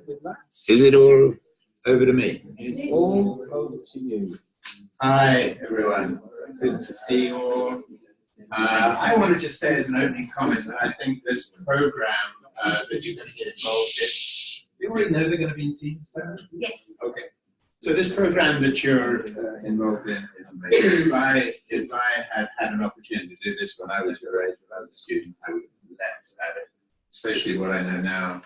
Is it all over to me? All over to you. Hi, everyone. Good to see you all. I want to just say as an opening comment that I think this program that you're going to get involved in, you already know they're going to be in teams, Sarah? Yes. Okay. So this program that you're involved in is amazing. If I had had an opportunity to do this when I was your age, when I was a student, I would have leapt at it, especially what I know now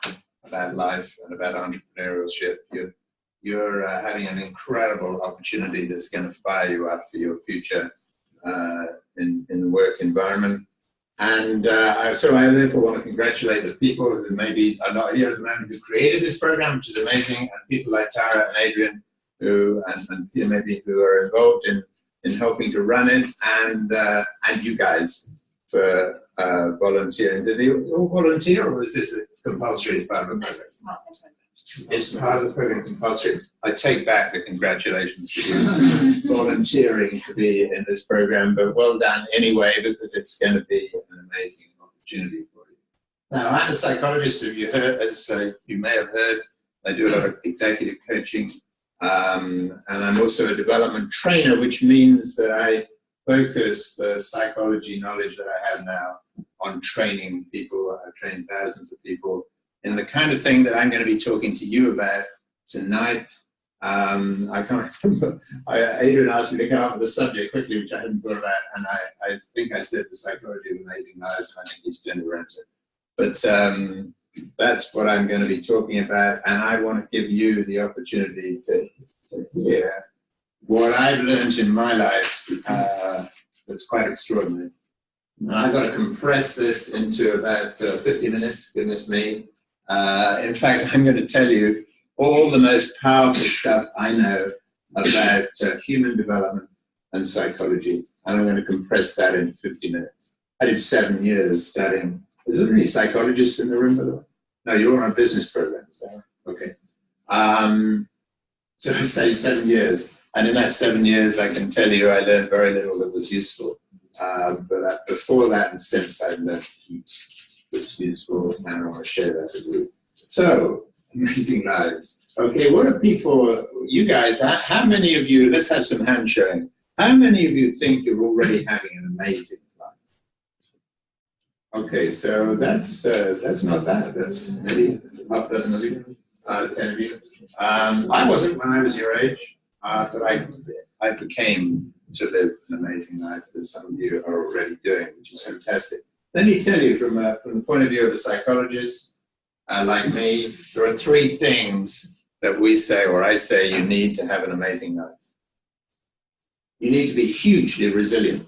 about life and about entrepreneurship. You're having an incredible opportunity that's going to fire you up for your future in the work environment. And so I therefore want to congratulate the people who maybe are not here at the moment who created this program, which is amazing, and people like Tara and Adrian who maybe who are involved in helping to run it, and you guys for volunteering. Did they all volunteer, or was this compulsory as part of the program? It's part of the program, compulsory. I take back the congratulations to you volunteering to be in this program, but well done anyway, because it's going to be an amazing opportunity for you. Now, I'm a psychologist, as you may have heard. I do a lot of executive coaching, and I'm also a development trainer, which means that I focus the psychology knowledge that I have now on training people. I've trained thousands of people in the kind of thing that I'm going to be talking to you about tonight. I can't remember. Adrian asked me to come up with a subject quickly, which I hadn't thought about, and I think I said the psychology of amazing lives, and I think he's turned around to it. But that's what I'm going to be talking about, and I want to give you the opportunity to hear what I've learned in my life that's quite extraordinary. Now, I've got to compress this into about 50 minutes, goodness me. In fact, I'm going to tell you all the most powerful stuff I know about human development and psychology, and I'm going to compress that into 50 minutes. I did 7 years studying. Is there any psychologists in the room, by the way? No, you're on a business program, is that right? Okay. So I say 7 years, and in that 7 years, I can tell you I learned very little that was useful. But before that and since, I've learned heaps which is useful, and I want to share that with you. So, amazing lives. Okay, what are people, you guys, how many of you, let's have some hand showing. How many of you think you're already having an amazing life? Okay, so that's not bad. That's maybe half a dozen of you, 10 of you. I wasn't when I was your age, but I became to live an amazing life, as some of you are already doing, which is fantastic. Let me tell you, from the point of view of a psychologist like me, there are 3 things that we say, or I say, you need to have an amazing life. You need to be hugely resilient.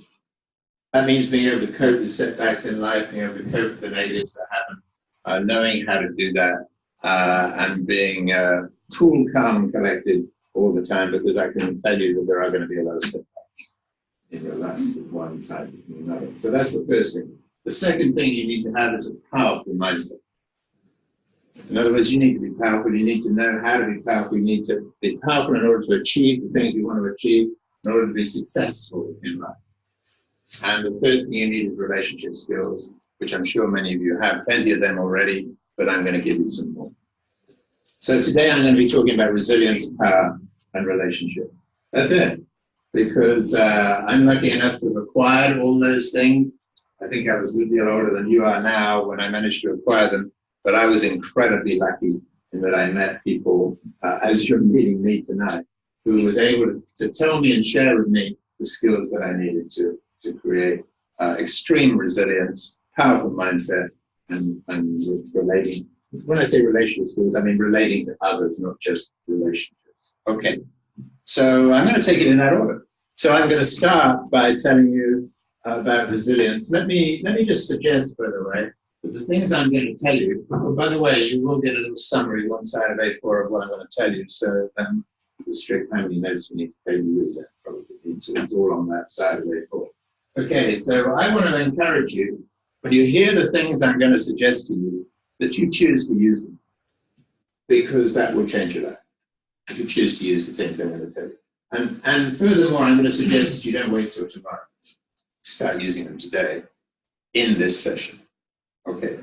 That means being able to cope with setbacks in life, being able to cope with the negatives that happen, knowing how to do that, and being cool, calm, and collected all the time, because I can tell you that there are going to be a lot of setbacks in your life with one type or another. So that's the first thing. The second thing you need to have is a powerful mindset. In other words, you need to be powerful. You need to know how to be powerful. You need to be powerful in order to achieve the things you want to achieve, in order to be successful in life. And the third thing you need is relationship skills, which I'm sure many of you have plenty of them already, but I'm going to give you some more. So today I'm going to be talking about resilience, power, and relationship. That's it. Because I'm lucky enough to have acquired all those things. I think I was a good deal older than you are now when I managed to acquire them, but I was incredibly lucky in that I met people, as you're meeting me tonight, who was able to tell me and share with me the skills that I needed to create extreme resilience, powerful mindset, and relating. When I say relational skills, I mean relating to others, not just relationships. Okay. So I'm going to take it in that order. So I'm going to start by telling you about resilience. Let me just suggest, by the way, that the things I'm going to tell you, by the way, you will get a little summary one side of A4 of what I'm going to tell you. So restrict how many notes we need to tell you. That probably need to. It's all on that side of A4. Okay, so I want to encourage you, when you hear the things I'm going to suggest to you, that you choose to use them, because that will change your life. If you choose to use the things I'm going to tell you. And furthermore, I'm going to suggest you don't wait till tomorrow. Start using them today in this session. Okay.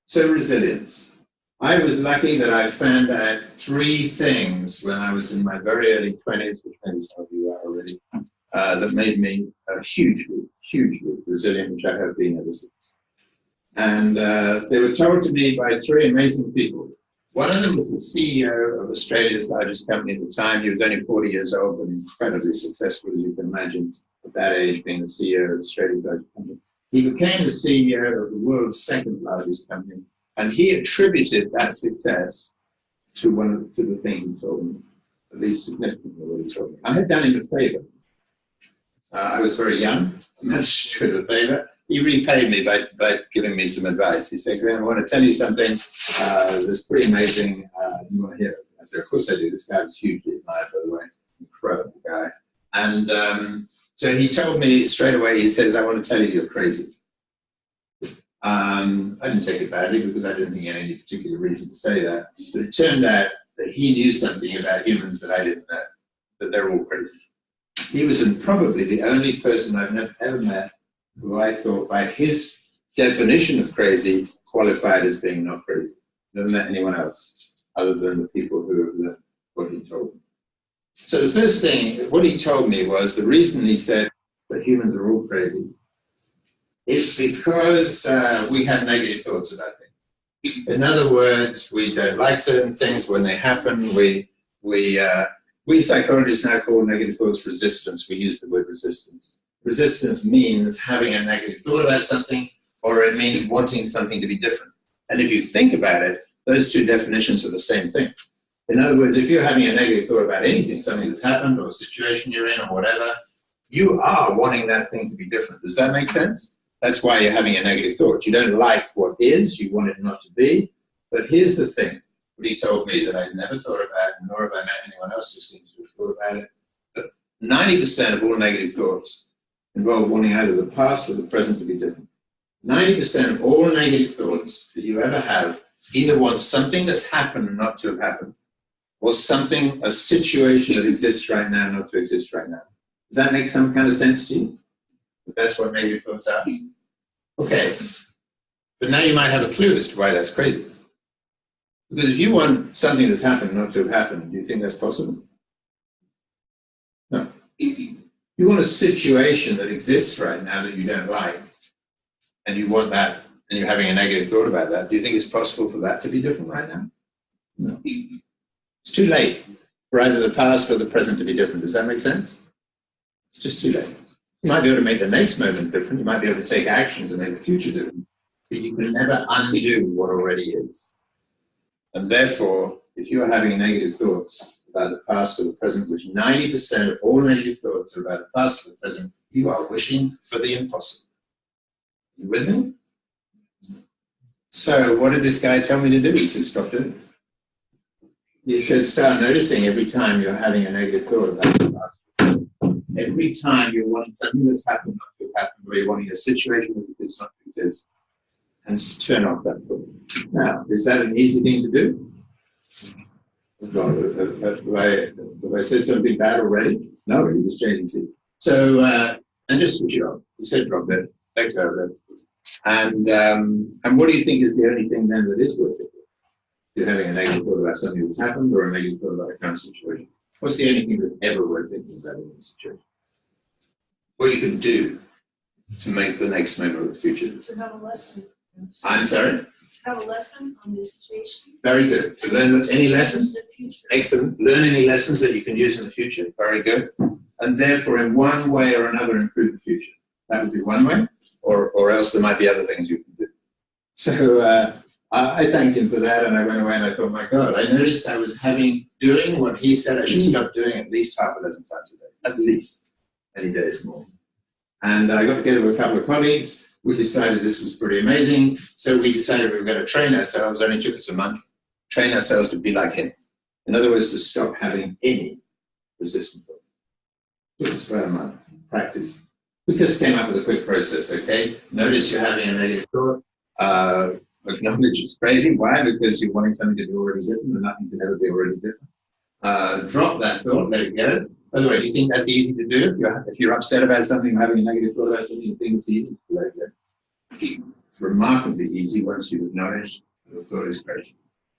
So resilience. I was lucky that I found out three things when I was in my very early 20s, which maybe some of you are already, that made me hugely resilient, which I have been ever since. And they were told to me by three amazing people. One of them was the CEO of Australia's largest company at the time. He was only 40 years old, but incredibly successful, as you can imagine, at that age, being the CEO of Australia's largest company. He became the CEO of the world's second largest company, and he attributed that success to the thing he told me, at least significantly what he told me. I had done him a favor. I was very young. I managed to do him a favor. He repaid me by giving me some advice. He said, Graham, I want to tell you something that's pretty amazing. You want to hear it? I said, of course I do. This guy was hugely admired, by the way. Incredible guy. And so he told me straight away, he says, I want to tell you you're crazy. I didn't take it badly because I didn't think he had any particular reason to say that. But it turned out that he knew something about humans that I didn't know, that they're all crazy. He was probably the only person I've ever met who I thought, by his definition of crazy, qualified as being not crazy. Never met anyone else other than the people who have learned what he told me. So the first thing, what he told me was the reason he said that humans are all crazy is because we have negative thoughts about things. In other words, we don't like certain things when they happen. We psychologists now call negative thoughts resistance. We use the word resistance. Resistance means having a negative thought about something, or it means wanting something to be different. And if you think about it, those two definitions are the same thing. In other words, if you're having a negative thought about anything, something that's happened or a situation you're in or whatever, you are wanting that thing to be different. Does that make sense? That's why you're having a negative thought. You don't like what is, you want it not to be. But here's the thing, what he told me that I never thought about, nor have I met anyone else who seems to have thought about it. But 90% of all negative thoughts involve wanting either the past or the present to be different. 90% of all negative thoughts that you ever have either want something that's happened not to have happened, or something, a situation that exists right now not to exist right now. Does that make some kind of sense to you? That's what negative thoughts are. Okay. But now you might have a clue as to why that's crazy. Because if you want something that's happened not to have happened, do you think that's possible? No. You want a situation that exists right now that you don't like, and you want that, and you're having a negative thought about that. Do you think it's possible for that to be different right now? No. It's too late for either the past or the present to be different. Does that make sense? It's just too late. You might be able to make the next moment different. You might be able to take action to make the future different. But you can never undo what already is. And therefore, if you are having negative thoughts about the past or the present, which 90% of all negative thoughts are about the past or the present, you are wishing for the impossible. You with me? So what did this guy tell me to do? He said, stop doing it. He said, start noticing every time you're having a negative thought about the past. Every time you're wanting something that's happened not to have happened, or you're wanting a situation that exists not to exist, and just turn off that thought. Now, is that an easy thing to do? Have I said something bad already? No, you just changing seat. So, and just switch it off. You said drop it, let go of it. And what do you think is the only thing then that is worth it? You're having a negative thought about something that's happened, or a negative thought about a current situation. What's the only thing that's ever worth thinking about in this situation? What you can do to make the next moment of the future. To have a lesson. I'm sorry? To have a lesson on the situation. Very good. To learn any lessons? The future. Excellent. Learn any lessons that you can use in the future. Very good. And therefore, in one way or another, improve the future. That would be one way, or else there might be other things you can do. So I thanked him for that, and I went away and I thought, my God, I noticed I was doing what he said I should stop doing at least half a dozen times a day. At least. Any days more. And I got together with a couple of colleagues. We decided this was pretty amazing. So we decided we were going to train ourselves. It only took us a month. Train ourselves to be like him. In other words, to stop having any resistant thought. It took us about a month. Practice. We just came up with a quick process, okay? Notice you're having a negative thought. Acknowledge it's crazy. Why? Because you're wanting something to be already different, and nothing can ever be already different. Drop that thought, let it go. By the way, do you think that's easy to do? If you're upset about something or having a negative thought about something, you think it's easy to let it go? It's remarkably easy once you've acknowledged the thought is crazy.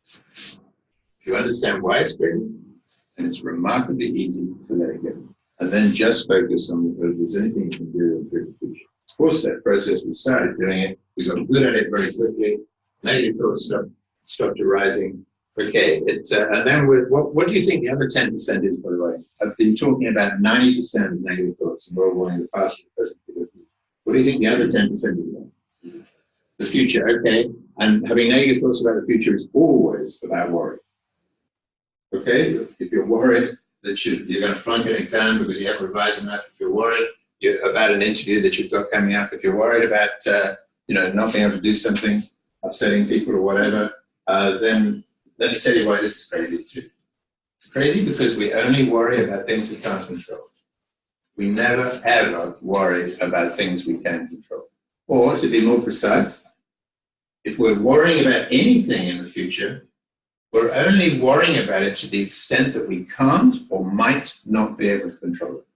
If you understand why it's crazy, then it's remarkably easy to let it go. And then just focus on if there's anything you can do to improve the future. Of course, that process, we started doing it, we got good at it very quickly, negative thoughts stopped arising. Okay, and then what do you think the other 10% is, by the way? I've been talking about 90% of negative thoughts, and we're all wanting the past, the present, the future. What do you think the other 10% is? The future, okay. And having negative thoughts about the future is always about worry. Okay, if you're worried that you're going to flunk an exam because you haven't revised enough, if you're worried about an interview that you've got coming up, if you're worried about not being able to do something, upsetting people or whatever, then let me tell you why this is crazy. It's crazy because we only worry about things we can't control. We never ever worry about things we can control. Or to be more precise, if we're worrying about anything in the future, we're only worrying about it to the extent that we can't or might not be able to control it.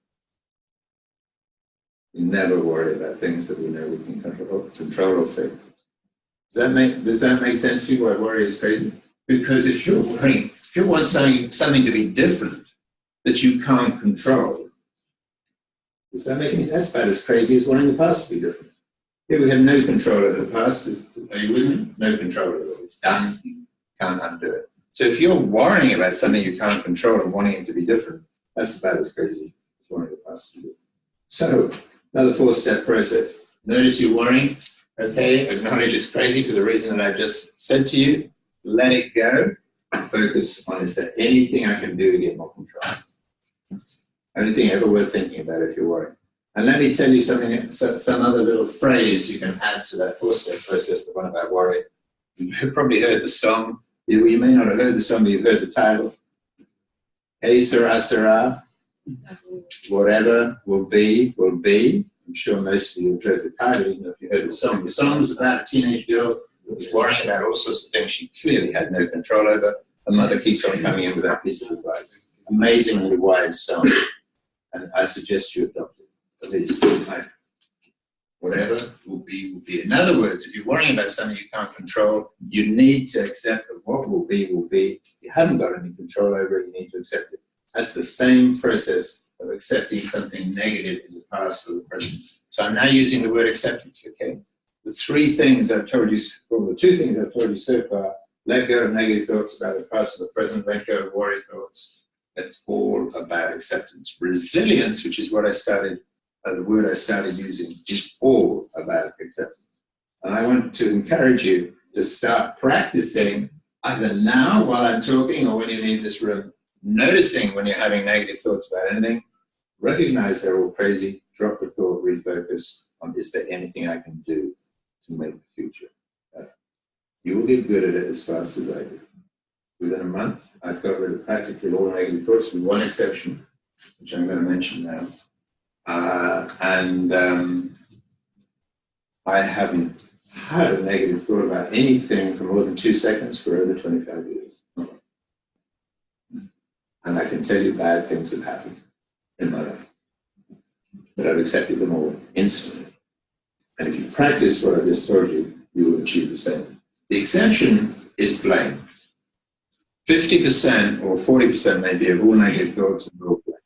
We never worry about things that we know we can control or fix. Does that make sense to you why worry is crazy? Because if you're worrying, if you want something to be different that you can't control, does that make any sense? That's about as crazy as wanting the past to be different. Here we have no control over the past. Are you with me? No control over it. It's done. You can't undo it. So if you're worrying about something you can't control and wanting it to be different, that's about as crazy as wanting the past to be different. So another 4-step process. Notice you're worrying. Okay, acknowledge it's crazy for the reason that I just said to you. Let it go. Focus on, is there anything I can do to get more control? Only thing ever worth thinking about if you're worried. And let me tell you something, some other little phrase you can add to that 4-step process, the one about worry. You've probably heard the song. You may not have heard the song, but you've heard the title. Hey, Sarah, Sarah. Whatever will be, will be. I'm sure most of you have heard the title, even if you heard the song. The song's about a teenage girl who was worrying about all sorts of things she clearly had no control over. Her mother keeps on coming in with that piece of advice. Amazingly wise song. And I suggest you adopt it. At least, whatever will be, will be. In other words, if you're worrying about something you can't control, you need to accept that what will be, will be. You haven't got any control over it, you need to accept it. That's the same process of accepting something negative in the past or the present. So I'm now using the word acceptance, okay? The 3 things I've told you, or the 2 things I've told you so far, let go of negative thoughts about the past or the present, let go of worry thoughts. It's all about acceptance. Resilience, which is what I started, the word I started using, is all about acceptance. And I want to encourage you to start practicing either now while I'm talking or when you leave this room, noticing when you're having negative thoughts about anything, recognize they're all crazy, drop the thought, refocus on, is there anything I can do to make the future better? You will get good at it as fast as I do. Within a month, I've got rid of practically all negative thoughts with one exception, which I'm going to mention now. I haven't had a negative thought about anything for more than 2 seconds for over 25 years. And I can tell you bad things have happened in my life. But I've accepted them all instantly. And if you practice what I just told you, you will achieve the same. The exception is blame. 50% or 40% maybe of all negative thoughts are all blame.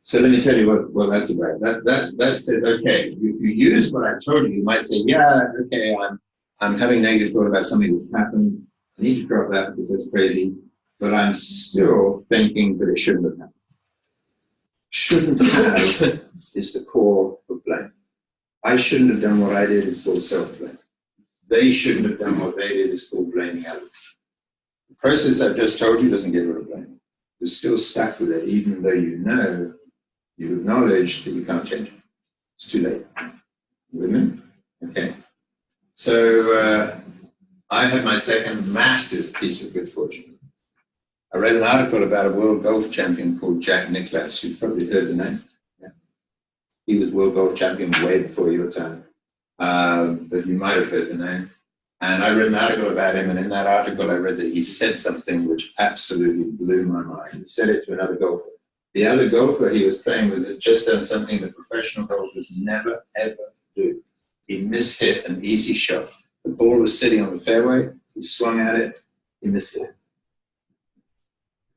So let me tell you what that's about. That says, okay, if you use what I told you, you might say, yeah, okay, I'm having negative thought about something that's happened. I need to drop that because that's crazy. But I'm still thinking that it shouldn't have happened. Shouldn't have is the core of blame. I shouldn't have done what I did is called self-blame. They shouldn't have done what they did is called blaming others. The process I've just told you doesn't get rid of blame. You're still stuck with it, even though you know, you acknowledge that you can't change it. It's too late. You with me? Okay. So I had my second massive piece of good fortune. I read an article about a world golf champion called Jack Nicklaus. You've probably heard the name. Yeah. He was world golf champion way before your time. But you might have heard the name. And I read an article about him, and in that article I read that he said something which absolutely blew my mind. He said it to another golfer. The other golfer he was playing with had just done something that professional golfers never, ever do. He mishit an easy shot. The ball was sitting on the fairway. he swung at it, he missed it.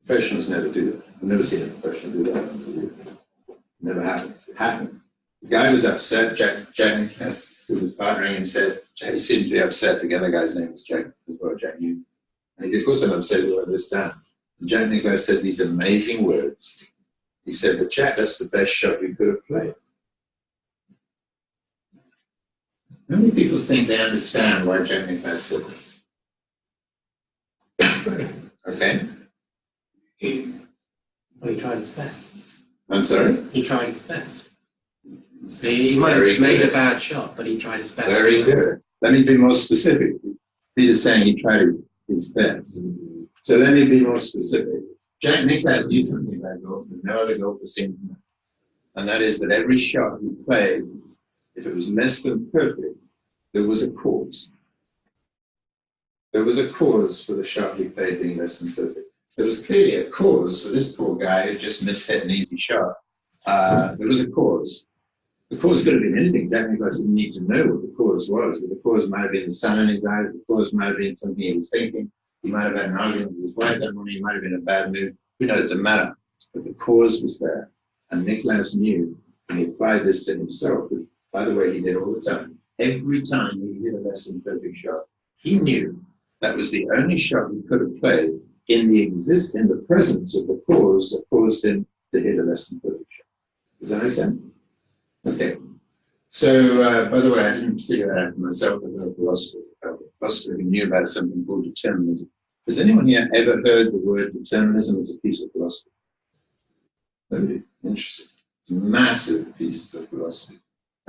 Professionals never do that. I've never seen a professional do that. Never happens. It happened. The guy was upset, Jack Nicklaus, who was partnering him, said, he seemed to be upset. The other guy's name was Jack as well, Jack Newton. And he said, of course I'm upset with what this done. And Jack Nicklaus said these amazing words. He said, but Jack, that's the best shot you could have played. How many people think they understand why Jack Nicklaus said that? Okay? Well, he tried his best. I'm sorry? He tried his best. So he might have made a bad shot, but he tried his best. Very good. Let me be more specific. Peter's saying he tried his best. So let me be more specific. Jack Nicklaus knew something about golf that no other golfer seemed to know. And that is that every shot he played, if it was less than perfect, there was a cause. There was a cause for the shot he played being less than perfect. There was clearly a cause for this poor guy who just missed an easy shot. There was a cause. The cause could have been anything. Jack Nicklaus didn't need to know what the cause was, but the cause might have been the sun in his eyes, the cause might have been something he was thinking, he might have had an argument with his wife that morning, he might have been in a bad mood, who knows, it doesn't matter. But the cause was there. And Nicklaus knew, and he applied this to himself, which, by the way, he did all the time. Every time he hit a less than perfect shot, he knew that was the only shot he could have played in the presence of the cause that caused him to hit a less than perfect shot. Does that make sense? Okay. So, by the way, I didn't figure that out for myself. I was a philosopher who knew about something called determinism. Has anyone here ever heard the word determinism as a piece of philosophy? Nobody? Interesting. It's a massive piece of philosophy.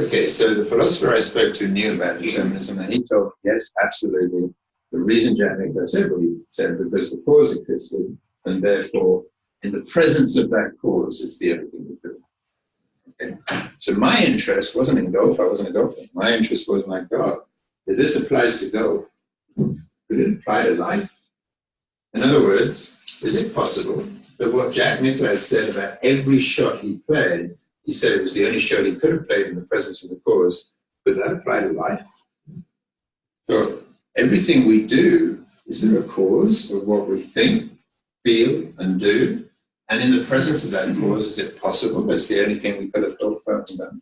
Okay, so the philosopher I spoke to knew about determinism, and he told me, yes, absolutely. The reason Jack Nicklaus said what he said, because the cause existed, and therefore, in the presence of that cause, it's the only thing we could. Okay. So my interest wasn't in golf. I wasn't a golfer. My interest was, my God, if this applies to golf, could it apply to life? In other words, is it possible that what Jack Nicklaus said about every shot he played, he said it was the only shot he could have played in the presence of the cause, could that apply to life? So everything we do, is there a cause of what we think, feel, and do? And in the presence of that cause, is it possible that's the only thing we could have thought about and done?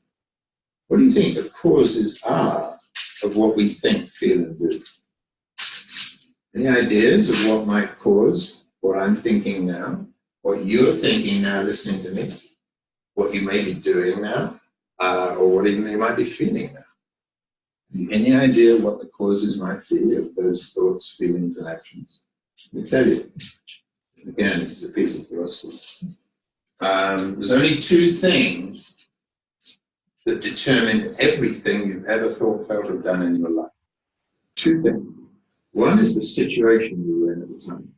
What do you think the causes are of what we think, feel, and do? Any ideas of what might cause what I'm thinking now, what you're thinking now listening to me, what you may be doing now, or what even you might be feeling now? Any idea what the causes might be of those thoughts, feelings, and actions? Let me tell you. Again, this is a piece of philosophy. There's only two things that determine everything you've ever thought, felt, or done in your life. Two things. One is the situation you were in at the time.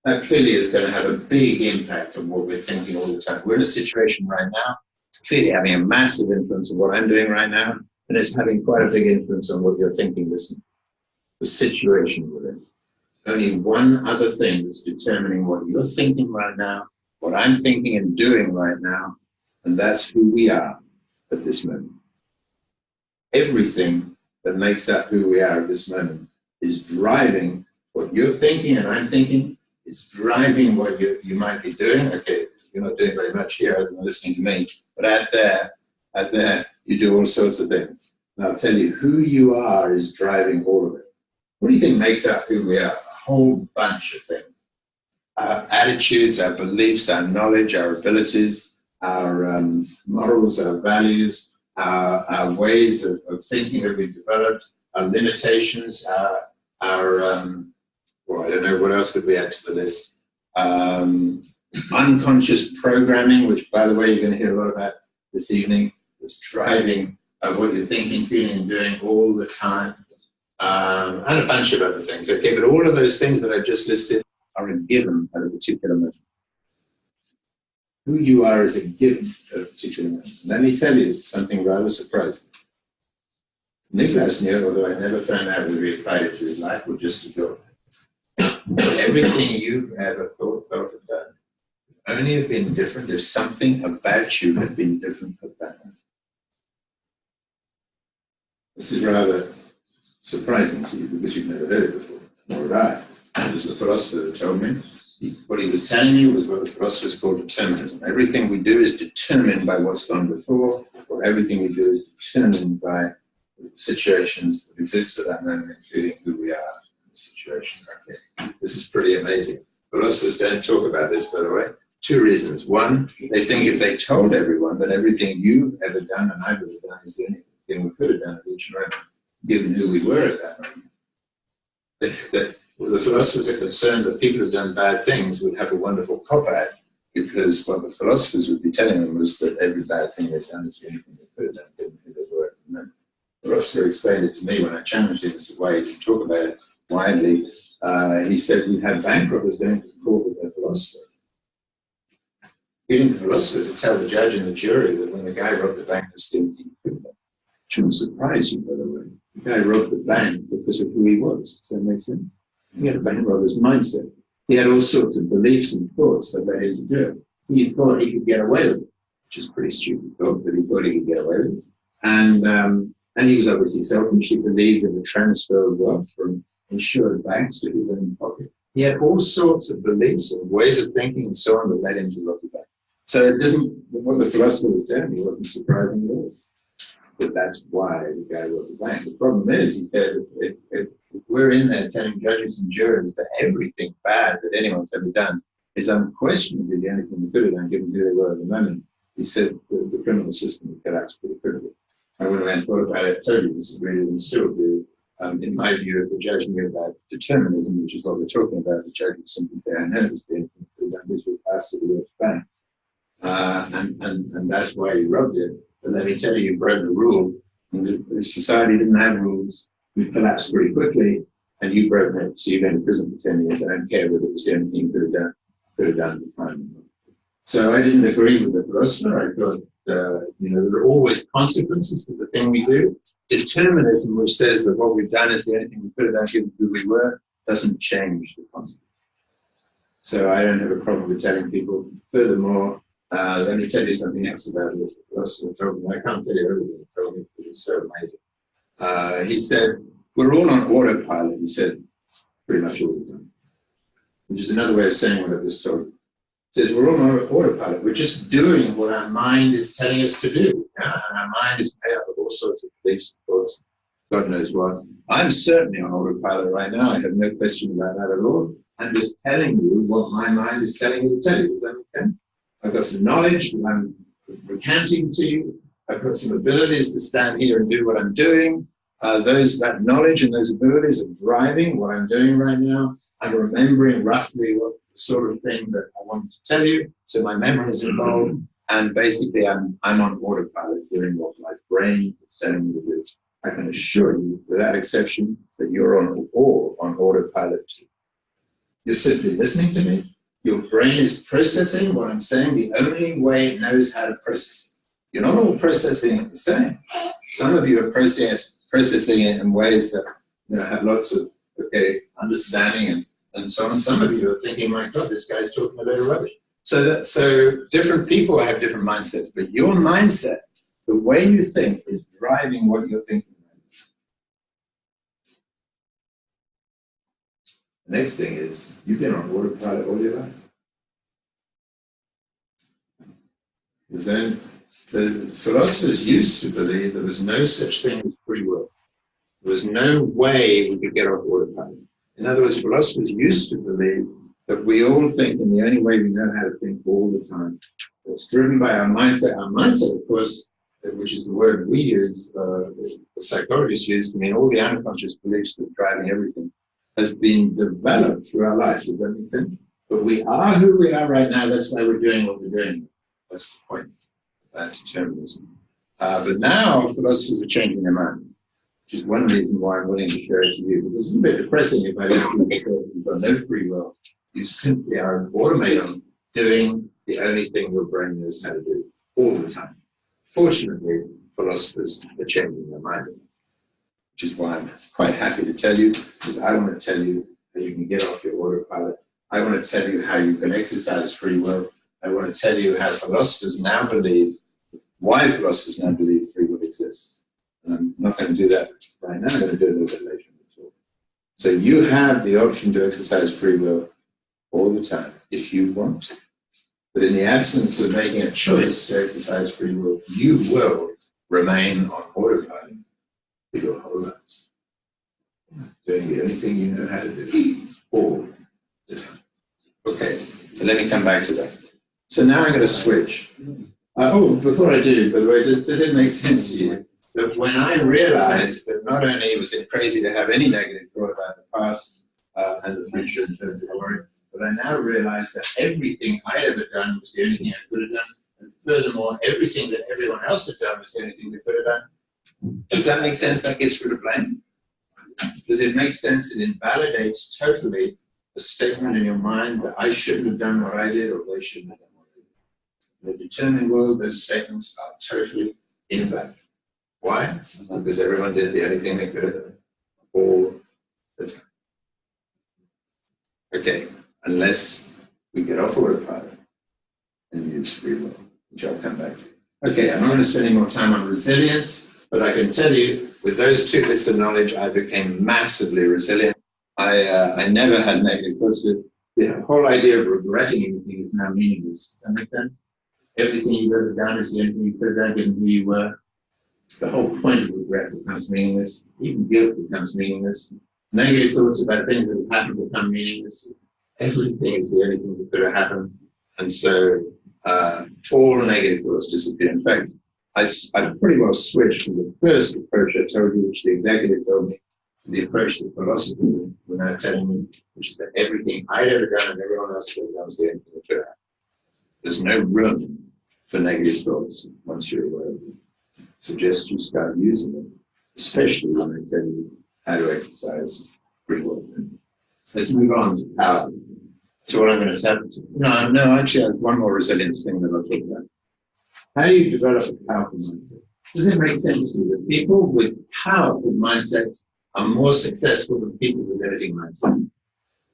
That clearly is going to have a big impact on what we're thinking all the time. We're in a situation right now. It's clearly having a massive influence on what I'm doing right now, and it's having quite a big influence on what you're thinking, listening. The situation we're in. Only one other thing that's determining what you're thinking right now, what I'm thinking and doing right now, and that's who we are at this moment. Everything that makes up who we are at this moment is driving what you're thinking and I'm thinking, is driving what you might be doing. Okay, you're not doing very much here other than listening to me, but out there, you do all sorts of things. And I'll tell you, who you are is driving all of it. What do you think makes up who we are? A whole bunch of things. Our attitudes, our beliefs, our knowledge, our abilities, our morals, our values, our ways of thinking that we've developed, our limitations, well, I don't know, what else could we add to the list? Unconscious programming, which, by the way, you're going to hear a lot about this evening, is driving what you're thinking, feeling, and doing all the time. And a bunch of other things, okay? But all of those things that I've just listed are a given at a particular moment. Who you are is a given at a particular moment. Let me tell you something rather surprising. Nicklaus knew, although I never found out whether he applied it to his life or just his thought. Everything you've ever thought, felt, or done would only have been different if something about you had been different at that moment. This is rather surprising to you because you've never heard it before. Nor did I. It was the philosopher that told me. What he was telling you was what the philosophers call determinism. Everything we do is determined by what's gone before, or everything we do is determined by situations that exist at that moment, including who we are in the situation. Okay. This is pretty amazing. Philosophers don't talk about this, by the way. Two reasons. One, they think if they told everyone that everything you've ever done and I've ever done is the only thing we could have done at each moment, given who we were at that moment, the philosophers are concerned that people who've done bad things would have a wonderful cop-out, because what the philosophers would be telling them was that every bad thing they've done is the only thing they could have done, given who they were at the moment. The philosopher explained it to me when I challenged him as to why he can talk about it widely. He said we had bank robbers going to court with their philosopher. Getting the philosopher to tell the judge and the jury that when the guy robbed the bank, was the only thing he could have done. Shouldn't surprise you, by the way. The guy robbed the bank because of who he was. Does that make sense? He had a bank robber's mindset. He had all sorts of beliefs and thoughts that led him to do it. He thought he could get away with it, which is a pretty stupid thought, but he thought he could get away with it. And he was obviously selfish. He believed in the transfer of wealth from insured banks to his own pocket. He had all sorts of beliefs and ways of thinking and so on that led him to rob the bank. So it doesn't, what the philosopher was telling me wasn't surprising at all. But that's why the guy robbed the bank. The problem is, he said, if we're in there telling judges and jurors that everything bad that anyone's ever done is unquestionably the only thing they could have done, given who they were at the moment, he said the criminal system would collapse pretty quickly. I went away and thought about it, totally disagreed and still do. In my view, if the judge knew about determinism, which is what we're talking about, the judge would simply say, I know it's the only thing they could have done, this would pass to the worst bank. And that's why he robbed it. But let me tell you, you broke the rule. The society didn't have rules. We collapsed pretty quickly, and you broke it. So you go to prison for 10 years. I don't care whether it was the only thing you could have done at the time. So I didn't agree with the philosopher. I thought, there are always consequences to the thing we do. Determinism, which says that what we've done is the only thing we could have done, given who we were, doesn't change the consequences. So I don't have a problem with telling people. Furthermore, let me tell you something else about this. The philosopher told me, I can't tell you everything he told me, it was so amazing. He said, we're all on autopilot, he said, pretty much all the time. Which is another way of saying what I've just told you. He says, we're all on autopilot. We're just doing what our mind is telling us to do. And our mind is made up of all sorts of beliefs and thoughts. God knows what. I'm certainly on autopilot right now. I have no question about that at all. I'm just telling you what my mind is telling me to tell you. Does that make sense? I've got some knowledge that I'm recounting to you. I've got some abilities to stand here and do what I'm doing. That knowledge and those abilities are driving what I'm doing right now. I'm remembering roughly what sort of thing that I wanted to tell you. So my memory is involved. And basically, I'm on autopilot doing what my brain is telling me to do. I can assure you, without exception, that you're all on autopilot too. You're simply listening to me. Your brain is processing what I'm saying the only way it knows how to process it. You're not all processing it the same. Some of you are processing it in ways that have lots of understanding and so on. Some of you are thinking, my God, this guy's talking a load of rubbish. So different people have different mindsets, but your mindset, the way you think, is driving what you're thinking. The next thing is, you've been on autopilot all your life. Then the philosophers used to believe there was no such thing as free will. There was no way we could get off autopilot. In other words, philosophers used to believe that we all think in the only way we know how to think all the time. It's driven by our mindset. Our mindset, of course, which is the word we use, the psychologists use to mean all the unconscious beliefs that are driving everything, has been developed through our life. Does that make sense? But we are who we are right now. That's why we're doing what we're doing. That's the point of determinism. But now philosophers are changing their mind, which is one reason why I'm willing to share it to you. Because it's a bit depressing if I don't feel that you've got no free will. You simply are an automaton doing the only thing your brain knows how to do all the time. Fortunately, philosophers are changing their mind, which is why I'm quite happy to tell you, because I want to tell you how you can get off your autopilot. I want to tell you how you can exercise free will. I want to tell you how philosophers now believe, why philosophers now believe free will exists. And I'm not going to do that right now. I'm going to do it a little bit later in the talk. So you have the option to exercise free will all the time if you want to. But in the absence of making a choice to exercise free will, you will remain on autopilot for your whole lives. Doing the only thing you know how to do all the time. Okay, so let me come back to that. So now I'm going to switch. Before I do, by the way, does it make sense to you that when I realized that not only was it crazy to have any negative thought about the past and the future in terms of worry, but I now realized that everything I'd ever done was the only thing I could have done, and furthermore, everything that everyone else had done was the only thing they could have done. Does that make sense? That gets rid of blame? Does it make sense? It invalidates totally a statement in your mind that I shouldn't have done what I did or they shouldn't have done what I did. In a determined world, those statements are totally invalid. Why? Because everyone did the only thing they could have done all the time. Okay, unless we get off autopilot and use free will, which I'll come back to. Okay, I'm not going to spend any more time on resilience, but I can tell you, with those 2 bits of knowledge, I became massively resilient. I never had negative thoughts. The whole idea of regretting anything is now meaningless. Does that make sense? Everything you've ever done is the only thing you could have done given who you were. The whole point of regret becomes meaningless. Even guilt becomes meaningless. Negative thoughts about things that have happened become meaningless. Everything is the only thing that could have happened. And so all negative thoughts disappear. In fact, I pretty well switched from the first approach I told you, which the executive told me, to the approach that philosophers were now telling me, which is that everything I'd ever done and everyone else had done was the only thing that could have happened. There's no room for negative thoughts once you're aware of them. I suggest you start using them, especially when I tell you how to exercise free will. Let's move on to power. So what I'm going to tell you. No, actually, there's one more resilience thing that I'll talk about. How do you develop a powerful mindset? Does it make sense to you that people with powerful mindsets are more successful than people with limiting mindsets?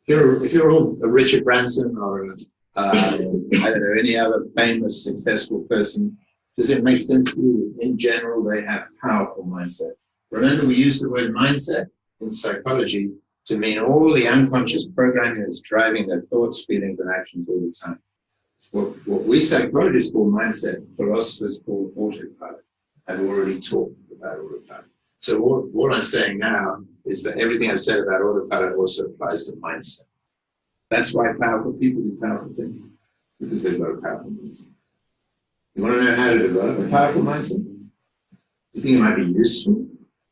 If you're all a Richard Branson or I don't know, any other famous successful person, does it make sense to you that in general they have powerful mindsets? Remember, we use the word mindset in psychology to mean all the unconscious programming that's driving their thoughts, feelings, and actions all the time. What we psychologists call mindset, philosophers call autopilot. I've already talked about autopilot. So all I'm saying now is that everything I've said about autopilot also applies to mindset. That's why powerful people do powerful things, because they've got a powerful mindset. You want to know how to develop a powerful mindset? You think it might be useful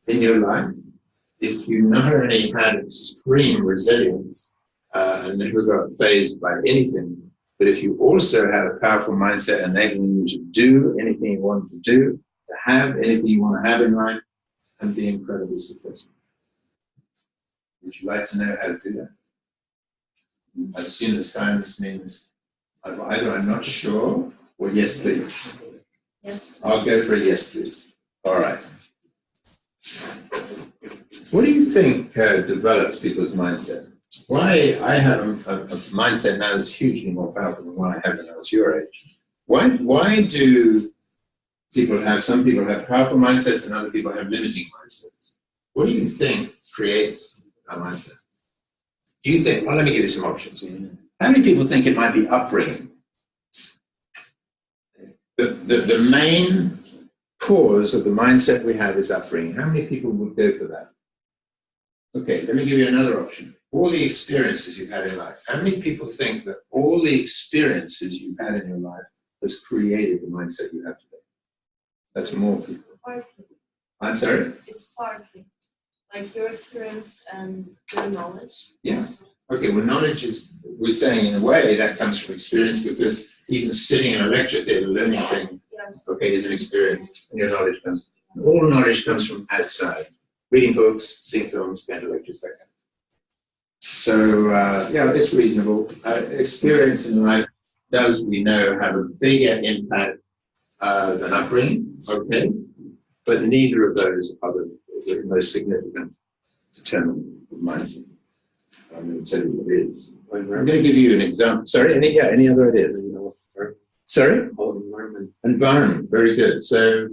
in your life if you not only had extreme resilience and never got fazed by anything, but if you also had a powerful mindset enabling you to do anything you want to do, to have anything you want to have in life, and be incredibly successful. Would you like to know how to do that? I assume the silence means either I'm not sure or yes, please. Yes. I'll go for a yes, please. All right. What do you think develops people's mindset? Why I have a mindset now that's hugely more powerful than one I had when I was your age. Why do some people have powerful mindsets and other people have limiting mindsets? What do you think creates a mindset? Do you think, well, let me give you some options. How many people think it might be upbringing? The main cause of the mindset we have is upbringing. How many people would go for that? Okay, let me give you another option. All the experiences you've had in life. How many people think that all the experiences you've had in your life has created the mindset you have today? That's more people. Partly. I'm sorry? It's partly. Like your experience and your knowledge. Yeah. Okay, well, knowledge is, we're saying in a way that comes from experience, because even sitting in a lecture theatre learning things, Yes. okay, is an experience, and your knowledge comes. All knowledge comes from outside. Reading books, seeing films, going to lectures, that kind of thing. So, yeah, it's reasonable. Experience in life does, we know, have a bigger impact than upbringing, okay? But neither of those are the most significant determinant of mindset. I'm going to tell you what it is. I'm going to give you an example. Sorry, any other ideas? Sorry? Environment, very good. So,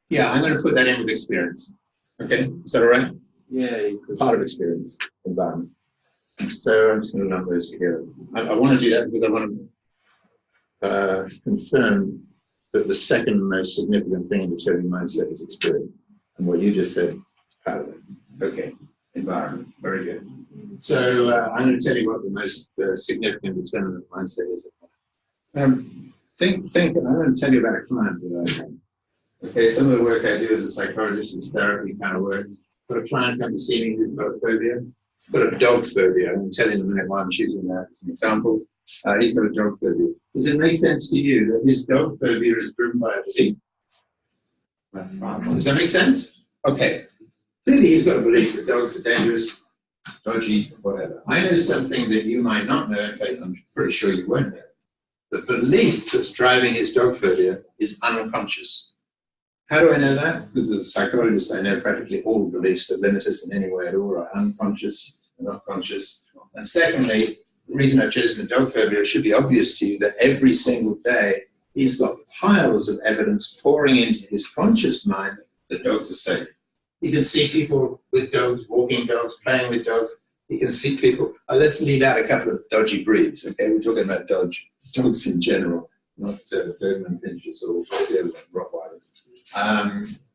yeah, I'm going to put that in with experience. Okay, is that all right? Yeah, you could. Part of experience, environment. So I'm just going to lump those together. I want to do that because I want to confirm that the second most significant thing in determining mindset is experience. And what you just said is part of it. Okay, environment, very good. So I'm going to tell you what the most significant determinant of mindset is. Think, and I'm going to tell you about a client that I have. Okay, some of the work I do as a psychologist is therapy kind of work. Got a client come to see me who's got a phobia. Got a dog phobia. I'm telling you in a minute why I'm choosing that as an example. He's got a dog phobia. Does it make sense to you that his dog phobia is driven by a belief? Does that make sense? Okay. Clearly he's got a belief that dogs are dangerous, dodgy, whatever. I know something that you might not know. In fact, I'm pretty sure you won't know. The belief that's driving his dog phobia is unconscious. How do I know that? Because as a psychologist, I know practically all beliefs that limit us in any way at all are unconscious and not conscious. And secondly, the reason I've chosen the dog phobia, it should be obvious to you that every single day he's got piles of evidence pouring into his conscious mind that dogs are safe. You can see people with dogs, walking dogs, playing with dogs. You can see people. Let's leave out a couple of dodgy breeds, okay? We're talking about dogs in general, not Doberman Pinschers or Rottweilers.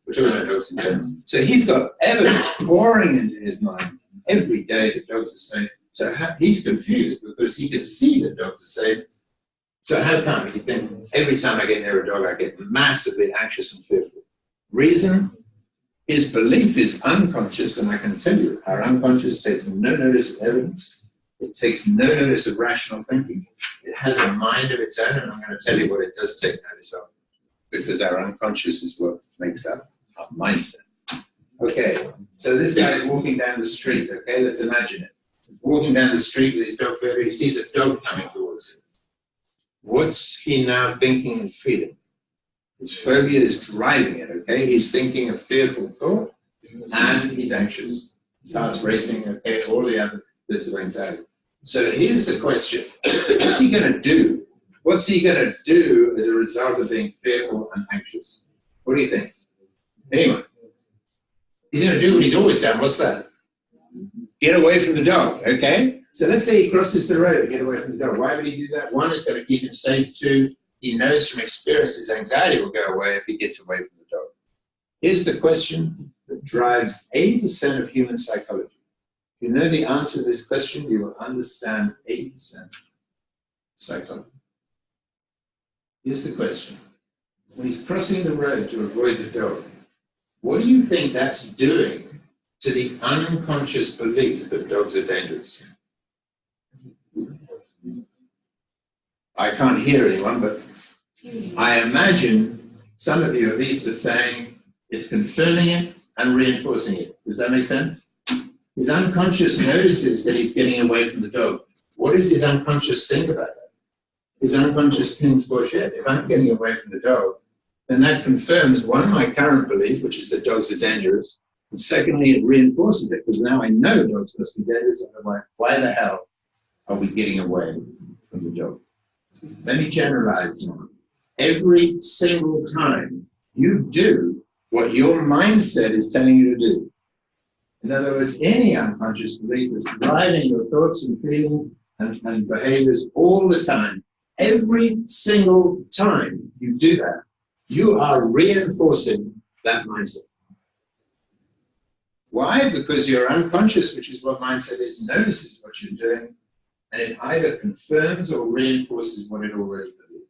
We're talking about dogs in general. So he's got evidence pouring into his mind every day that dogs are safe. So he's confused because he can see that dogs are safe. So how come he thinks every time I get near a dog, I get massively anxious and fearful? Reason? His belief is unconscious, and I can tell you, our unconscious takes no notice of evidence. It takes no notice of rational thinking. It has a mind of its own, and I'm going to tell you what it does take notice of, because our unconscious is what makes up our mindset. Okay, so this guy is walking down the street, okay? Let's imagine it. Walking down the street with his dog phobia, he sees a dog coming towards him. What's he now thinking and feeling? His phobia is driving it, okay? He's thinking a fearful thought, and he's anxious. His heart's racing, okay? All the other bits of anxiety. So here's the question. What's he going to do? What's he going to do as a result of being fearful and anxious? What do you think? Anyone? He's going to do what he's always done. What's that? Get away from the dog, okay? So let's say he crosses the road to get away from the dog. Why would he do that? One, it's going to keep him safe. Two, he knows from experience his anxiety will go away if he gets away from the dog. Here's the question that drives 80% of human psychology. If you know the answer to this question, you will understand 80% of psychology. Here's the question. When he's crossing the road to avoid the dog, what do you think that's doing to the unconscious belief that dogs are dangerous? I can't hear anyone, but I imagine some of you at least are saying it's confirming it and reinforcing it. Does that make sense? His unconscious notices that he's getting away from the dog. What does his unconscious think about that? His unconscious thinks, well, shit, if I'm getting away from the dog, then that confirms one, my current belief, which is that dogs are dangerous. And secondly, it reinforces it, because now I know dogs must be dangerous. Otherwise, why the hell are we getting away from the dog? Let me generalize now. Every single time you do what your mindset is telling you to do, in other words, any unconscious belief is driving your thoughts and feelings and behaviors all the time, every single time you do that, you are reinforcing that mindset. Why? Because your unconscious, which is what mindset is, notices what you're doing, and it either confirms or reinforces what it already believes.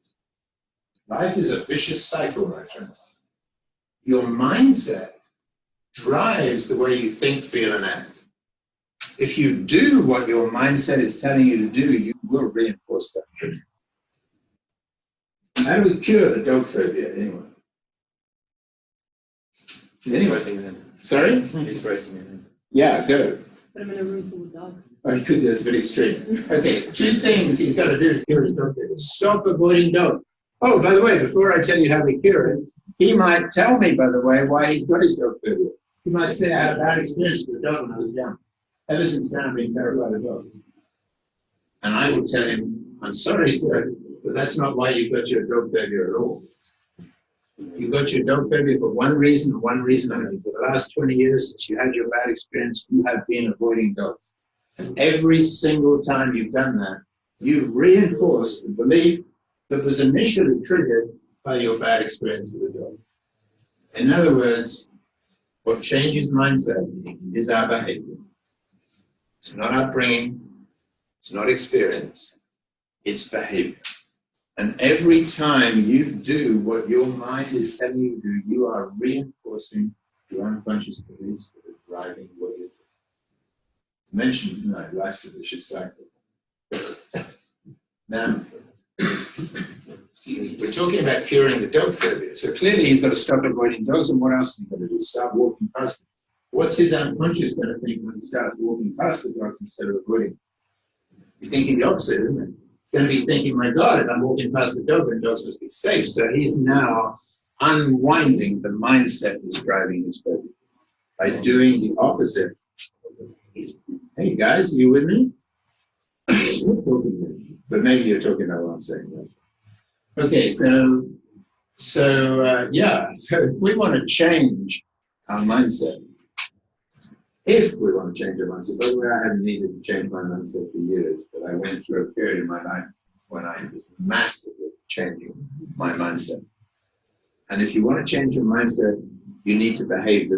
Life is a vicious cycle, my friends. Your mindset drives the way you think, feel, and act. If you do what your mindset is telling you to do, you will reinforce that principle. How do we cure the dog phobia, anyway? Anyway, sorry? He's racing it. Yeah, go. Put him in a room full of dogs. Oh, he could do this, very extreme. Okay, 2 things he's got to do to cure his dog phobia. Stop avoiding dogs. Oh, by the way, before I tell you how they cure it, he might tell me, by the way, why he's got his dog phobia. He might say, I had a bad experience with a dog when I was young. Ever since then, I've been terrified of dogs. And I will tell him, I'm sorry, sir, but that's not why you got your dog phobia at all. You've got your dog phobia for one reason and one reason only. For the last 20 years since you had your bad experience, you have been avoiding dogs. And every single time you've done that, you reinforce the belief that was initially triggered by your bad experience with the dog. In other words, what changes mindset is our behavior. It's not upbringing, it's not experience, it's behavior. And every time you do what your mind is telling you to do, you are reinforcing your unconscious beliefs that are driving what you do. I mentioned, life's a vicious cycle. Now, we're talking about curing the dog phobia. So clearly he's got to stop avoiding dogs, and what else is he going to do? Start walking past them. What's his unconscious going to think when he starts walking past the dogs instead of avoiding them? You're thinking the opposite, isn't it? Going to be thinking, my God, if I'm walking past the dog, then dogs must be safe. So he's now unwinding the mindset that's driving his phobia by doing the opposite. Hey guys, you with me? But maybe you're talking about what I'm saying. Okay, so if we want to change our mindset, if we want to change our mindset, by the way, I haven't needed to change my mindset for years, but I went through a period in my life when I was massively changing my mindset. And if you want to change your mindset, you need to behave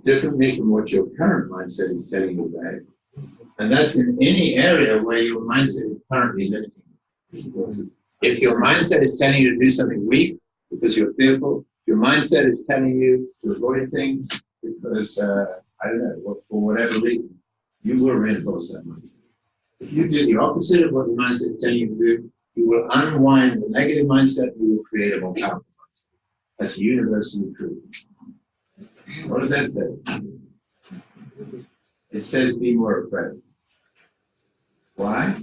differently from what your current mindset is telling you to behave. And that's in any area where your mindset is currently limiting. If your mindset is telling you to do something weak because you're fearful, your mindset is telling you to avoid things because, I don't know, for whatever reason, you will reinforce that mindset. If you do the opposite of what the mindset is telling you to do, you will unwind the negative mindset and you will create a more powerful mindset. That's universally true. What does that say? It says be more afraid. Why?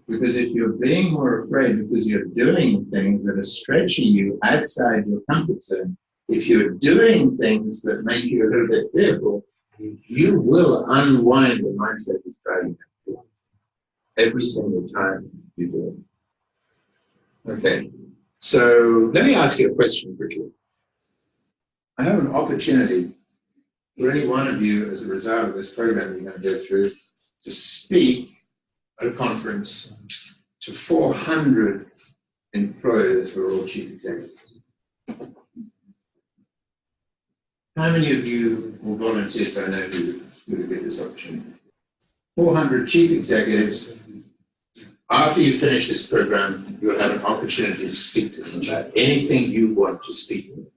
Because if you're being more afraid because you're doing things that are stretching you outside your comfort zone, if you're doing things that make you a little bit fearful, you will unwind the mindset that's driving you every single time you do it. Okay, so let me ask you a question quickly. I have an opportunity for any one of you, as a result of this program you're going to go through, to speak at a conference to 400 employers who are all chief executives. How many of you will volunteer so I know who will get this opportunity? 400 chief executives. After you finish this program, you'll have an opportunity to speak to them about anything you want to speak to them about.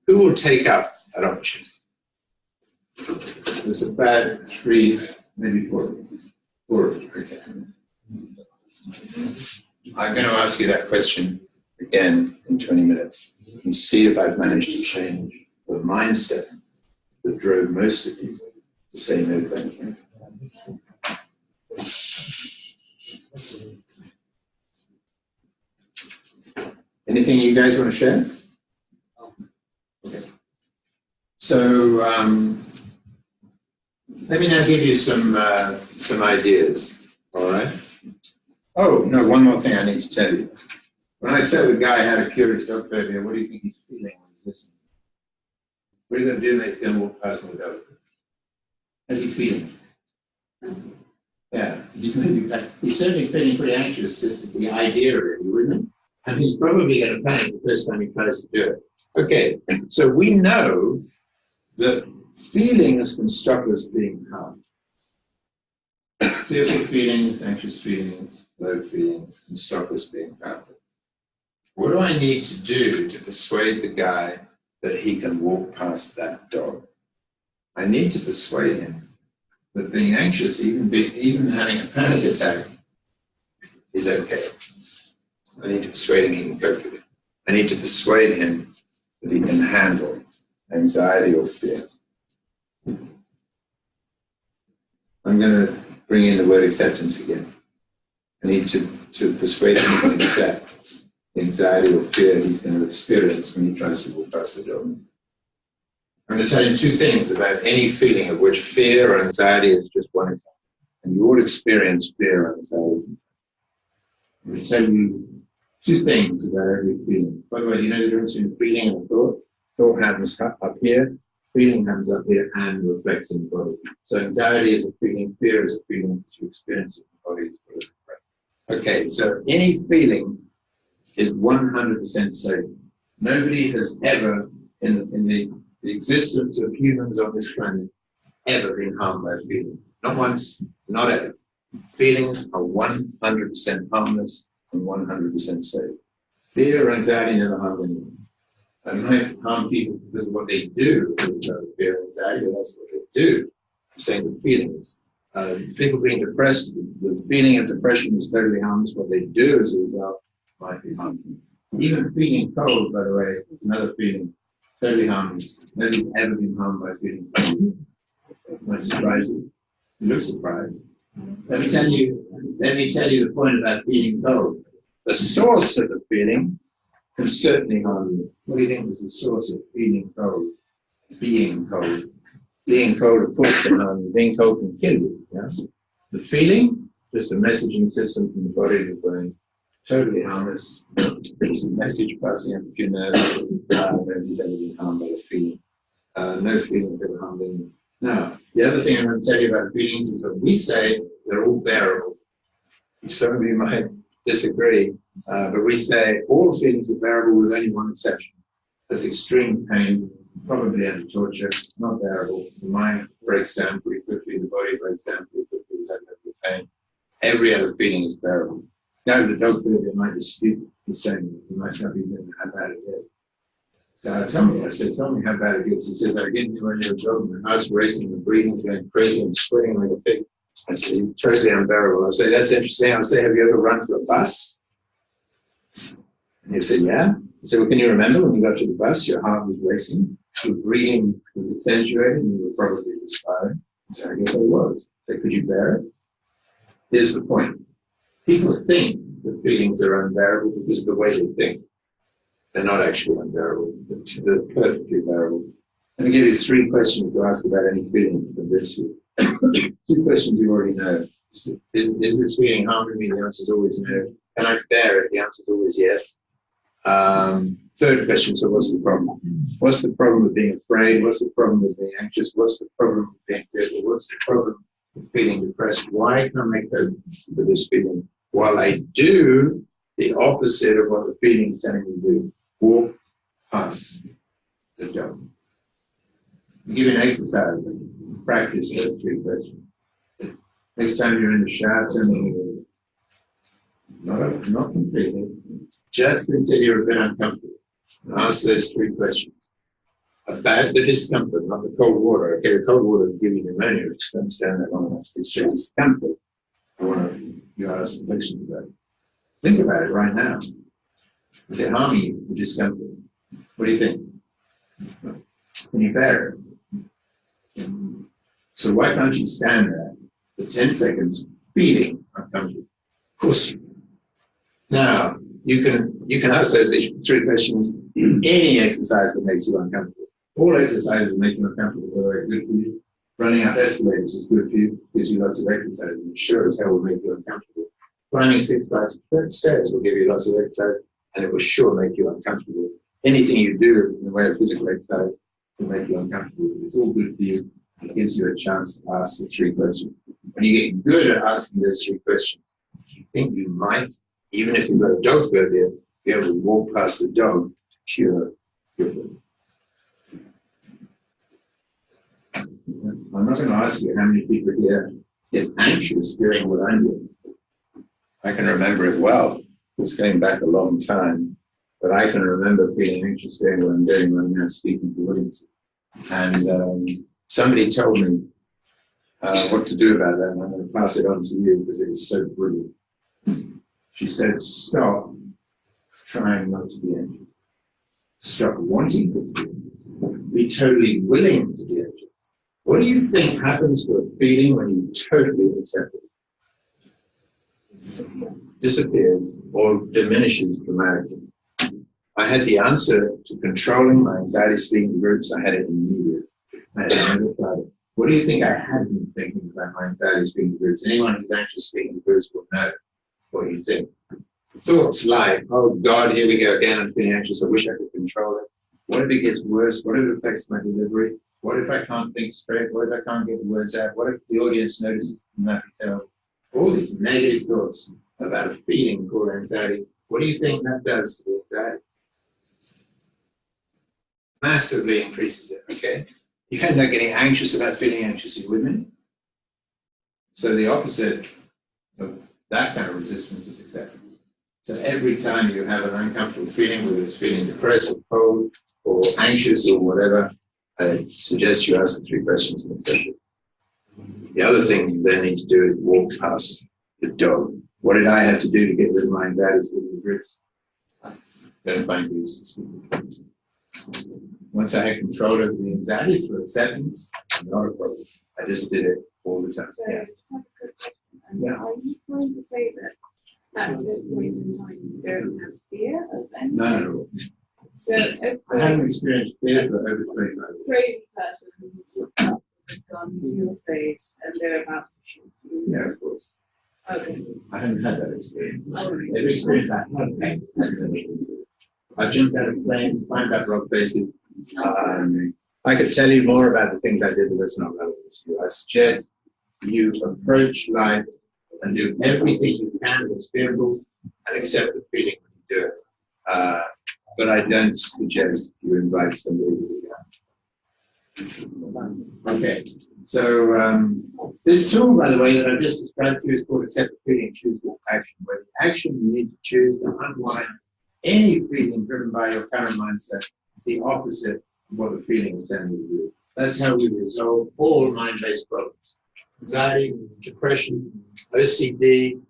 Who will take up that opportunity? There's about 3, maybe 4. 4. Okay. I'm going to ask you that question again in 20 minutes and see if I've managed to change the mindset that drove most of you to say no thank you. Anything you guys want to share? Okay. So let me now give you some ideas. All right. Oh no! One more thing I need to tell you. When I tell the guy how to cure his dog phobia, what do you think he's feeling when he's listening? What are you going to do next? Going to walk past my dog. How's he feeling? Yeah, he's certainly feeling pretty anxious just at the idea of it, wouldn't he? And he's probably going to panic the first time he tries to do it. Okay, so we know that feelings can stop us being harmed. Fearful feelings, anxious feelings, low feelings can stop us being powerful. What do I need to do to persuade the guy that he can walk past that dog? I need to persuade him that being anxious, even having a panic attack, is okay. I need to persuade him he can cope with it. I need to persuade him that he can handle anxiety or fear. I'm going to bring in the word acceptance again. I need to persuade him he can accept the anxiety or fear he's going to experience when he tries to walk past the door. I'm going to tell him 2 things about any feeling, of which fear or anxiety is just one example. And you all experience fear or anxiety. I'm going to tell you two things about every feeling. By the way, you know the difference between feeling and thought? Thought happens up here, feeling happens up here and reflects in the body. So anxiety is a feeling, fear is a feeling, that you experience it in the body as well as the brain. Okay, so any feeling is 100% safe. Nobody has ever, in the existence of humans on this planet, ever been harmed by a feeling. Not once, not ever. Feelings are 100% harmless and 100% safe. Fear or anxiety never harm anyone. They might harm people because of what they do with fear and anxiety, but that's what they do. I'm saying the feelings. People being depressed, the feeling of depression is totally harmless. What they do as a result might be harmful. Even feeling cold, by the way, is another feeling, totally harmless. Nobody's ever been harmed by feeling cold. Might surprise you. You look surprised. Let me tell you the point about feeling cold. The source of the feeling can certainly harm you. What do you think is the source of feeling cold? Being cold. Being cold, of course, can harm you. Being cold can kill you. Yeah? The feeling, just a messaging system from the body to the brain, totally harmless. It's a message passing up a few nerves. Nobody's ever been harmed by the feeling. No feelings ever harmed anyone. Now, the other thing I'm going to tell you about feelings is that we say they're all bearable. Some of you might disagree, but we say all feelings are bearable with only one exception. There's extreme pain, probably under torture, not bearable. The mind breaks down pretty quickly, the body breaks down pretty quickly with that level of pain. Every other feeling is bearable. Now, the dog phobia might dispute the same. You might not even how bad it is. So I said, tell me how bad it is. He said, I get anywhere near a dog, my heart's racing, the breathing's going crazy, and sweating like a pig. I said, it's totally unbearable. I say, that's interesting. I say, have you ever run to a bus? And he said, yeah. I said, well, can you remember when you got to the bus, your heart was racing, your breathing was accentuated, and you were probably respiring? I said, I guess I was. I said, could you bear it? Here's the point. People think that feelings are unbearable because of the way they think. They're not actually unbearable. They're perfectly bearable. Let me give you 3 questions to ask about any feeling to convince you. 2 questions you already know. Is this feeling harming me? The answer is always no. Can I bear it? The answer is always yes. 3rd question, so what's the problem? What's the problem with being afraid? What's the problem with being anxious? What's the problem with being fearful? What's the problem with feeling depressed? Why can't I cope with this feeling? While I do the opposite of what the feeling is telling me to do. Walk past the dog. Give you an exercise. Practice those 3 questions. Next time you're in the shower, tell me not completely, just until you're a bit uncomfortable. And ask those 3 questions. About the discomfort, not the cold water. Okay, the cold water will give you pneumonia, which doesn't stand that long enough. It's just discomfort. I want you ask some questions about it. Think about it right now. Is it harming you, the discomfort? What do you think? Can you bear it? So why can't you stand there for 10 seconds feeling uncomfortable? Of course you can. Now, you can ask those 3 questions in any exercise that makes you uncomfortable. All exercises that make you uncomfortable are very good for you. Running up escalators is good for you, gives you lots of exercise, and sure as hell will make you uncomfortable. Climbing 6 flights of stairs will give you lots of exercise, and it will sure make you uncomfortable. Anything you do in the way of physical exercise will make you uncomfortable. It's all good for you. It gives you a chance to ask the 3 questions. When you get good at asking those 3 questions, you think you might, even if you've got a dog phobia, be able to walk past the dog to cure your phobia. I'm not going to ask you how many people here get anxious during what I'm doing. I can remember it well. It's going back a long time. But I can remember feeling anxious doing what I'm doing when I'm now speaking to audiences. And somebody told me what to do about that, and I'm going to pass it on to you because it was so brilliant. She said, stop trying not to be anxious. Stop wanting to be anxious. Be totally willing to be anxious. What do you think happens to a feeling when you totally accept it? Disappears or diminishes dramatically. I had the answer to controlling my anxiety speaking groups. I had it immediately. I had never tried it. What do you think I had been thinking about my anxiety speaking groups? Anyone who's anxious speaking groups will know what you think. thoughts like, oh God, here we go again, I'm feeling anxious, I wish I could control it. What if it gets worse? What if it affects my delivery? What if I can't think straight? What if I can't get the words out? What if the audience notices that terrible? All these negative thoughts about a feeling called anxiety. What do you think that does to the anxiety? Massively increases it, okay? You end up getting anxious about feeling anxious, are you with me? So the opposite of that kind of resistance is acceptance. So every time you have an uncomfortable feeling, whether it's feeling depressed or cold or anxious or whatever, I suggest you ask the 3 questions and accept it. The other thing you then need to do is walk past the dog. What did I have to do to get rid of my anxieties living the grips? Go find groups to speak. Once I had control over the anxiety for seconds, not a problem. I just did it all the time. So, Yeah. just have a quick question. Yeah. Are you trying to say that at this point in time you don't have fear of anything? No. So if I haven't experienced fear for over 25 years. a crazy person who walks up with a gun to your face and they're about to shoot you. Yeah, of course. Okay. I haven't had that experience. Oh. Every experience I had, I jumped out of planes, climbed up rock faces. I could tell you more about the things I did, but that's not relevant to you. I suggest you approach life and do everything you can that's fearful and accept the feeling when you do it. But I don't suggest you invite somebody to go. Okay, so this tool, by the way, that I just described to you is called Accept the Feeling, Choose the Action. Where the action you need to choose to unwind any feeling driven by your current mindset is the opposite of what the feeling is telling you to do. That's how we resolve all mind-based problems. Anxiety, depression, OCD,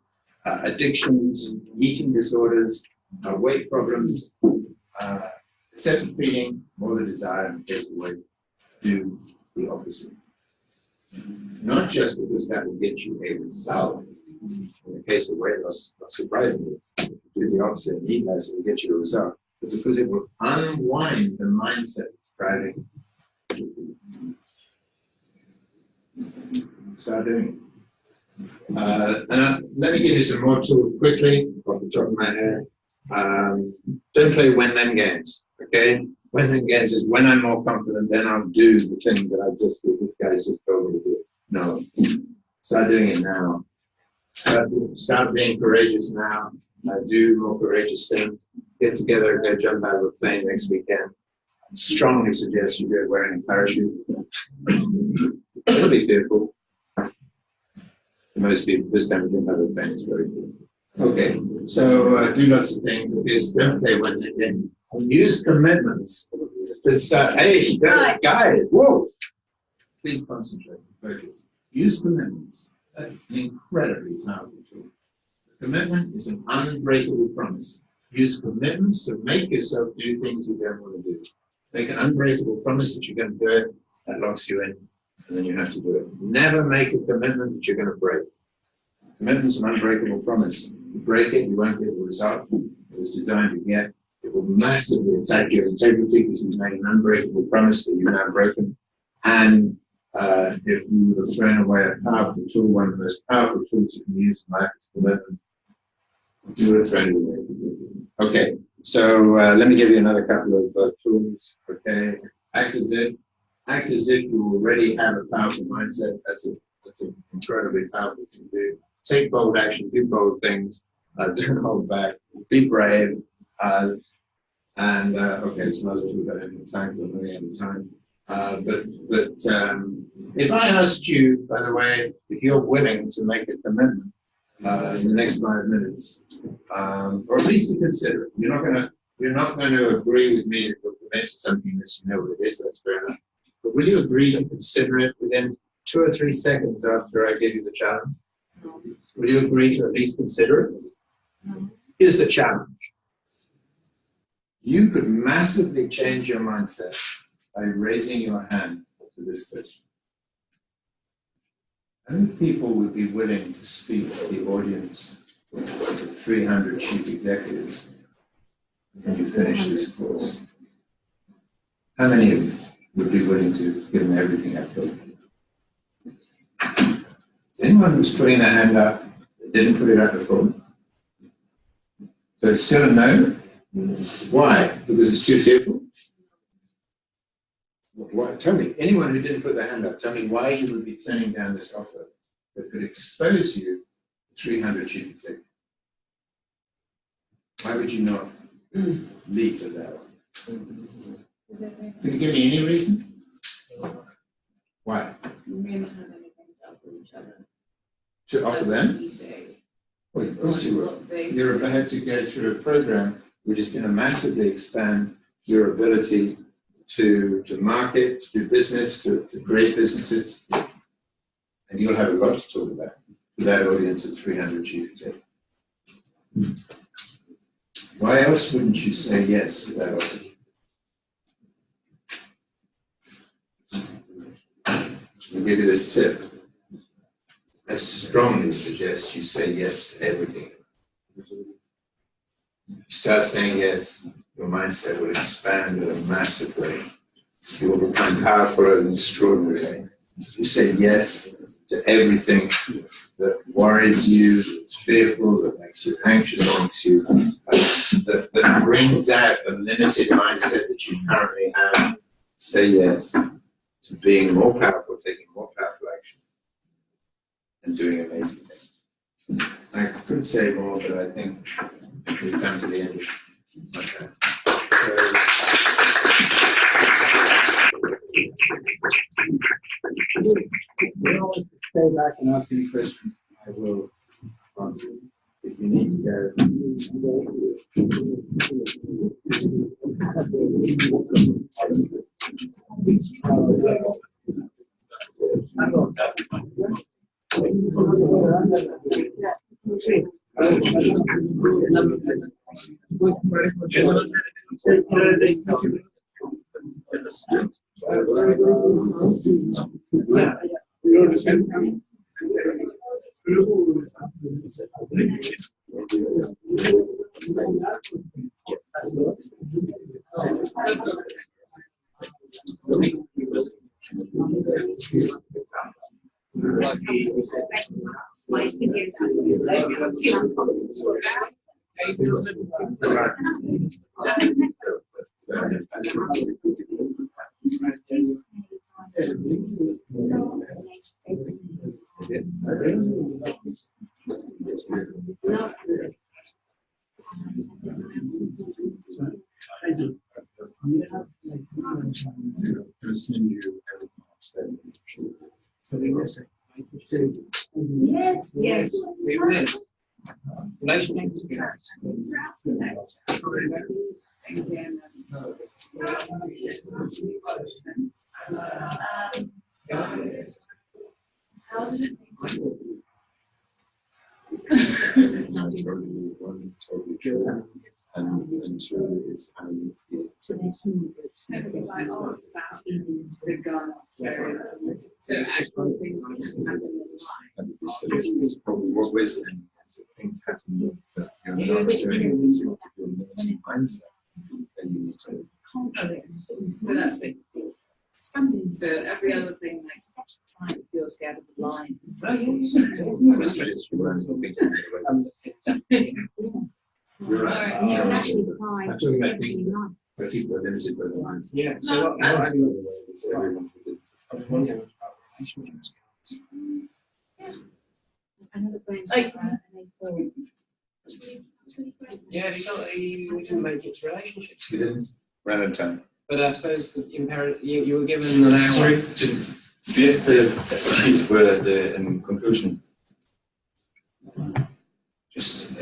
addictions, eating disorders, weight problems, accept the feeling, more the desire, and case away. Do the opposite. Not just because that will get you a result. In the case of weight loss, not surprisingly, do the opposite and eat less, it will get you a result. But because it will unwind the mindset that's driving. Start doing it. Let me give you some more tools quickly off the top of my head. Don't play when then games, okay? When then games is when I'm more confident, then I'll do the thing that I just did. This guy's just told me to do. No, start doing it now. Start being courageous now. Do more courageous things. Get together and go jump out of a plane next weekend. I strongly suggest you do it wearing a parachute. It'll be fearful. Most people, this time we jump out of a plane is very good. Okay, so do lots of things. Just don't play when they game. Use commitments. This, hey, guys, whoa! Please concentrate. Focus. Use commitments. An incredibly powerful tool. Commitment is an unbreakable promise. Use commitments to make yourself do things you don't want to do. Make an unbreakable promise that you're going to do it. That locks you in, and then you have to do it. Never make a commitment that you're going to break. Commitment's an unbreakable promise. You break it, you won't get the result it was designed to get. It will massively attack your integrity because you've made an unbreakable promise that you've now broken. And if you would have thrown away a powerful tool, one of the most powerful tools you can use in life is commitment, you would have thrown it away. Okay, so let me give you another couple of tools. Okay, act as if you already have a powerful mindset. That's an incredibly powerful thing to do. Take bold action, do bold things, don't hold back, be brave, okay, it's another tool that I haven't time, but I'm running out of time. If I asked you, by the way, if you're willing to make a commitment in the next 5 minutes, or at least to consider it, you're not going to agree with me that you'll commit to something unless you know what it is. That's fair enough. But will you agree to consider it within 2 or 3 seconds after I give you the challenge? No. Will you agree to at least consider it? No. Here's the challenge. You could massively change your mindset by raising your hand to this question. How many people would be willing to speak to the audience of 300 chief executives when you finish this course? How many of you would be willing to give them everything I've told you? Is anyone who's putting their hand up that didn't put it up before? So it's still a no? Why? Because it's too fearful? Why? Tell me, anyone who didn't put their hand up, tell me why you would be turning down this offer that could expose you to 300 GBP. Why would you not leave for that one? Could you give me any reason? Why? We haven't had anything to offer each other. To offer them? You say. Well, of course you will. Look, they- You're about to go through a program which is going to massively expand your ability to market, to do business, to create businesses. And you'll have a lot to talk about to that audience of 300 GPT. Why else wouldn't you say yes to that offer? I'll give you this tip. I strongly suggest you say yes to everything. If you start saying yes, your mindset will expand in a massive way. You will become powerful in an extraordinary way. You say yes to everything that worries you, that's fearful, that makes you anxious, that makes you, that brings out the limited mindset that you currently have. Say yes to being more powerful, taking more powerful action, and doing amazing things. I could say more, but I think we've come to the end of my time. You always stay back and ask any questions. I will answer if you need to Yes, yes. Relationships. How does it make sense? One, totally true. And two, it's how you feel. Everything's like, oh, that's easy to go on upstairs. So actually things that happen in life. And it's probably what we're saying is that things happen that you're not doing is you have to do a limited mindset. Then you need to. So that's it. So every other thing makes trying to feel scared of the line. Oh, You're right. Yeah, You're actually right. I'm talking about things where people are limited by their mindset. Yeah, so what I And by the way, is everyone who did. Another brain's Like- Yeah, we didn't make it to relationships. You didn't? Ran out of time. But I suppose that you were given an hour. Sorry, do you have the sheet where the in conclusion? Just,